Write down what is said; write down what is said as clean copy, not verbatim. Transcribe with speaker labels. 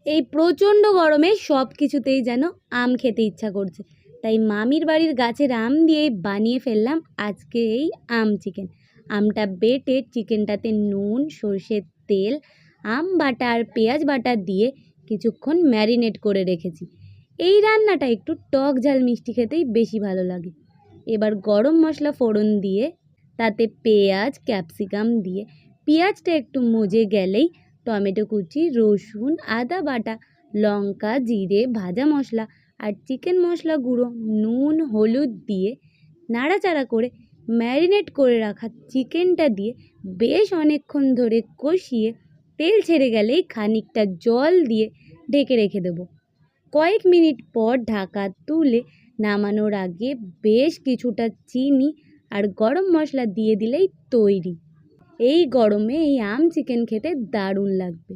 Speaker 1: এই প্রচণ্ড গরমে সব কিছুতেই যেন আম খেতে ইচ্ছা করছে, তাই মামির বাড়ির গাছের আম দিয়ে বানিয়ে ফেললাম আজকে এই আম চিকেন। আমটা বেটে চিকেনটাতে নুন, সর্ষের তেল, আম বাটা আর পেঁয়াজ বাটা দিয়ে কিছুক্ষণ ম্যারিনেট করে রেখেছি। এই রান্নাটা একটু টক ঝাল মিষ্টি খেতেই বেশি ভালো লাগে। এবার গরম মশলা ফোড়ন দিয়ে তাতে পেঁয়াজ, ক্যাপসিকাম দিয়ে পেঁয়াজটা একটু মজে গেলেই টমেটো কুচি, রসুন, আদা বাটা, লঙ্কা, জিরে, ভাজা মশলা আর চিকেন মশলা গুঁড়ো, নুন, হলুদ দিয়ে নাড়াচাড়া করে ম্যারিনেট করে রাখা চিকেনটা দিয়ে বেশ অনেকক্ষণ ধরে কষিয়ে তেল ছেড়ে গেলেই খানিকটা জল দিয়ে ঢেকে রেখে দেবো। কয়েক মিনিট পর ঢাকা তুলে নামানোর আগে বেশ কিছুটা চিনি আর গরম মশলা দিয়ে দিলেই তৈরি। এই গরমে এই আম চিকেন খেতে দারুণ লাগবে।